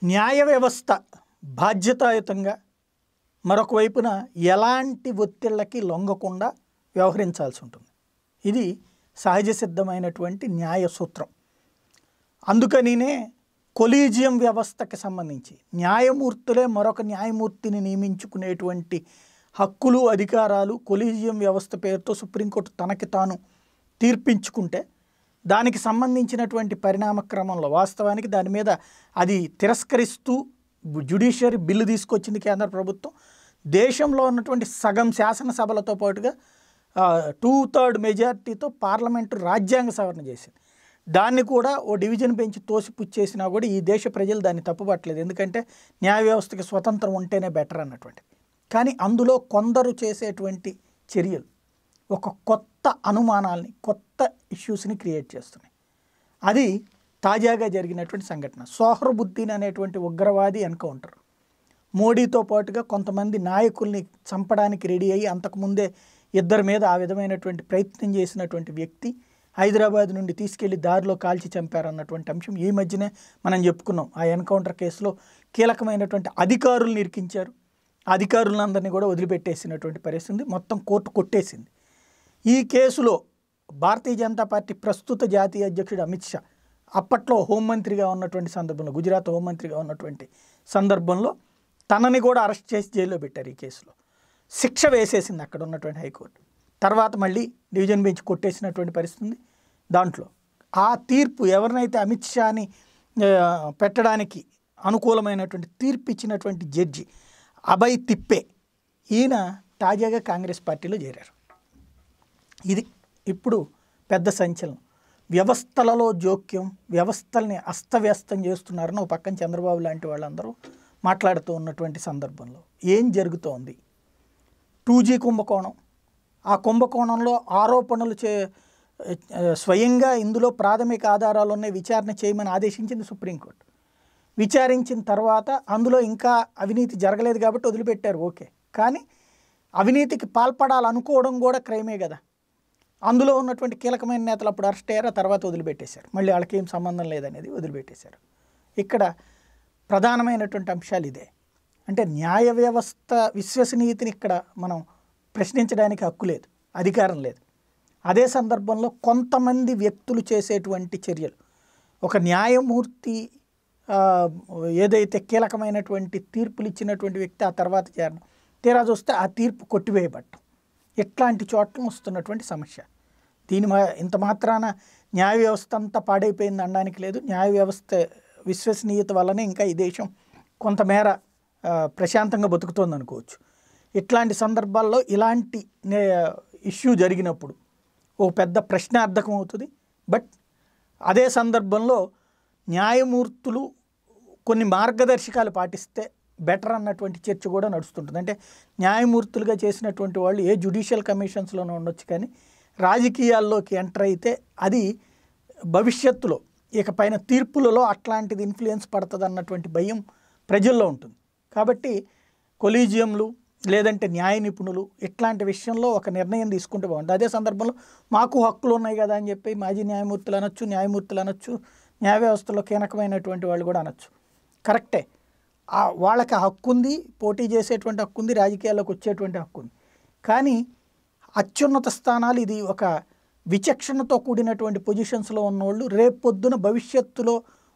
న్యాయ వ్యవస్థ బాధ్యతాయుతంగా మరొక వైపున ఎలాంటి ఒత్తిళ్ళకి లొంగకుండా వ్యవహరించాల్సి ఉంటుంది. ఇది సహజ సిద్ధమైనటువంటి న్యాయ సూత్రం. అందుకనినే కొలీజియం వ్యవస్థకి సంబంధించి న్యాయమూర్తులే మరొక న్యాయమూర్తిని నియమించుకునేటువంటి హక్కులు అధికారాలు కొలీజియం వ్యవస్థ పేరుతో సుప్రీంకోర్టు తనకి తాను తీర్పించుకుంటే దానికి సంబంధించినటువంటి పరిణామ క్రమంలో వాస్తవానికి దాని మీద అది తిరస్కరిస్తూ జ్యుడిషియరీ బిల్లు తీసుకొచ్చింది కేంద్ర ప్రభుత్వం. దేశంలో ఉన్నటువంటి సగం శాసనసభలతో పాటుగా 2/3 మెజార్టీతో పార్లమెంటు రాజ్యాంగ సవరణ చేసింది. దాన్ని కూడా ఓ డివిజన్ బెంచ్ తోసిపుచ్చేసినా కూడా ఈ దేశ ప్రజలు దాన్ని తప్పుపట్టలేదు. ఎందుకంటే న్యాయ వ్యవస్థకి స్వతంత్రం ఉంటేనే బెటర్ అన్నటువంటిది. కానీ అందులో కొందరు చేసేటువంటి చర్యలు ఒక కొత్త అనుమానాల్ని కొత్త ఇష్యూస్ని క్రియేట్ చేస్తున్నాయి. అది తాజాగా జరిగినటువంటి సంఘటన. సోహ్రబుద్దీన్ అనేటువంటి ఉగ్రవాది ఎన్కౌంటర్. మోడీతో పాటుగా కొంతమంది నాయకుల్ని చంపడానికి రెడీ అయ్యి అంతకుముందే ఇద్దరి మీద ఆ విధమైనటువంటి ప్రయత్నం చేసినటువంటి వ్యక్తి హైదరాబాద్ నుండి తీసుకెళ్లి దారిలో కాల్చి చంపారన్నటువంటి అంశం ఈ మధ్యనే మనం చెప్పుకున్నాం. ఆ ఎన్కౌంటర్ కేసులో కీలకమైనటువంటి అధికారులను ఇరికించారు. అధికారులందరినీ కూడా వదిలిపెట్టేసినటువంటి పరిస్థితి, మొత్తం కోర్టు కొట్టేసింది. ఈ కేసులో భారతీయ జనతా పార్టీ ప్రస్తుత జాతీయ అధ్యక్షుడు అమిత్ షా అప్పట్లో హోంమంత్రిగా ఉన్నటువంటి సందర్భంలో, గుజరాత్ హోంమంత్రిగా ఉన్నటువంటి సందర్భంలో తనని కూడా అరెస్ట్ చేసి జైల్లో పెట్టారు. ఈ కేసులో శిక్ష వేసేసింది అక్కడ ఉన్నటువంటి హైకోర్టు. తర్వాత మళ్ళీ డివిజన్ బెంచ్ కొట్టేసినటువంటి పరిస్థితి. దాంట్లో ఆ తీర్పు ఎవరినైతే అమిత్ షాని పెట్టడానికి అనుకూలమైనటువంటి తీర్పు ఇచ్చినటువంటి జడ్జి అభయ్ తిప్పే, ఈయన తాజాగా కాంగ్రెస్ పార్టీలో చేరారు. ఇది ఇప్పుడు పెద్ద సంచలనం. వ్యవస్థలలో జోక్యం, వ్యవస్థల్ని అస్తవ్యస్తం చేస్తున్నారని ఒక పక్కన చంద్రబాబు లాంటి వాళ్ళందరూ మాట్లాడుతూ ఉన్నటువంటి సందర్భంలో ఏం జరుగుతోంది? 2G కుంభకోణం. ఆ కుంభకోణంలో ఆరోపణలు స్వయంగా ఇందులో ప్రాథమిక ఆధారాలు ఉన్నాయి, విచారణ చేయమని ఆదేశించింది సుప్రీంకోర్టు. విచారించిన తర్వాత అందులో ఇంకా అవినీతి జరగలేదు కాబట్టి వదిలిపెట్టారు, ఓకే. కానీ అవినీతికి పాల్పడాలనుకోవడం కూడా క్రైమే కదా. అందులో ఉన్నటువంటి కీలకమైన నేతలు అప్పుడు అరెస్ట్ అయ్యారు, ఆ తర్వాత వదిలిపెట్టేశారు. మళ్ళీ వాళ్ళకి ఏం సంబంధం లేదనేది వదిలిపెట్టేశారు. ఇక్కడ ప్రధానమైనటువంటి అంశాలు ఇదే. అంటే న్యాయ వ్యవస్థ విశ్వసనీయతని ఇక్కడ మనం ప్రశ్నించడానికి హక్కు లేదు, అధికారం లేదు. అదే సందర్భంలో కొంతమంది వ్యక్తులు చేసేటువంటి చర్యలు, ఒక న్యాయమూర్తి ఏదైతే కీలకమైనటువంటి తీర్పులు ఇచ్చినటువంటి వ్యక్తి ఆ తర్వాత చేరడం, తీరా చూస్తే ఆ తీర్పు కొట్టివేయబడటం, ఇట్లాంటి చోట్ల వస్తున్నటువంటి సమస్య. ఇంత మాత్రాన న్యాయ వ్యవస్థ అంతా పాడైపోయింది అనడానికి లేదు. న్యాయ వ్యవస్థ విశ్వసనీయత వల్లనే ఇంకా ఈ దేశం కొంతమేర ప్రశాంతంగా బతుకుతోంది అనుకోవచ్చు. ఇట్లాంటి సందర్భాల్లో ఇలాంటి ఇష్యూ జరిగినప్పుడు ఓ పెద్ద ప్రశ్నార్థకం అవుతుంది. బట్ అదే సందర్భంలో న్యాయమూర్తులు కొన్ని మార్గదర్శకాలు పాటిస్తే బెటర్ అన్నటువంటి చర్చ కూడా నడుస్తుంటుంది. అంటే న్యాయమూర్తులుగా చేసినటువంటి వాళ్ళు ఏ జ్యుడిషియల్ కమిషన్స్లోనే ఉండొచ్చు, కానీ రాజకీయాల్లోకి ఎంటర్ అయితే అది భవిష్యత్తులో ఇకపైన తీర్పులలో అట్లాంటిది ఇన్ఫ్లుయెన్స్ పడుతుంది అన్నటువంటి భయం ప్రజల్లో ఉంటుంది. కాబట్టి కొలీజియంలు లేదంటే న్యాయ నిపుణులు ఇట్లాంటి విషయంలో ఒక నిర్ణయం తీసుకుంటే బాగుంటుంది. అదే సందర్భంలో మాకు హక్కులు ఉన్నాయి కదా అని చెప్పి మాజీ న్యాయమూర్తులు అనొచ్చు, న్యాయమూర్తులు అనొచ్చు, న్యాయ వ్యవస్థలో కీలకమైనటువంటి వాళ్ళు కూడా అనొచ్చు. కరెక్టే, వాళ్ళకి హక్కు ఉంది, పోటీ చేసేటువంటి హక్కు ఉంది, రాజకీయాల్లోకి వచ్చేటువంటి హక్కు ఉంది. కానీ అత్యున్నత స్థానాలు, ఇది ఒక విచక్షణతో కూడినటువంటి పొజిషన్స్లో ఉన్నవాళ్ళు రేపొద్దున భవిష్యత్తులో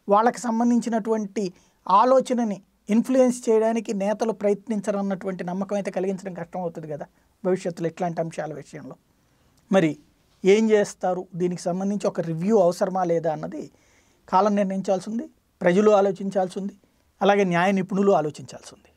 వాళ్ళకి సంబంధించినటువంటి ఆలోచనని ఇన్ఫ్లుయెన్స్ చేయడానికి నేతలు ప్రయత్నించరన్నటువంటి నమ్మకం అయితే కలిగించడం కష్టం అవుతుంది కదా భవిష్యత్తులో ఇట్లాంటి అంశాల విషయంలో. మరి ఏం చేస్తారు? దీనికి సంబంధించి ఒక రివ్యూ అవసరమా లేదా అన్నది కాలం నిర్ణయించాల్సి ఉంది, ప్రజలు ఆలోచించాల్సి ఉంది, అలాగే న్యాయ నిపుణులు ఆలోచించాల్సి ఉంది.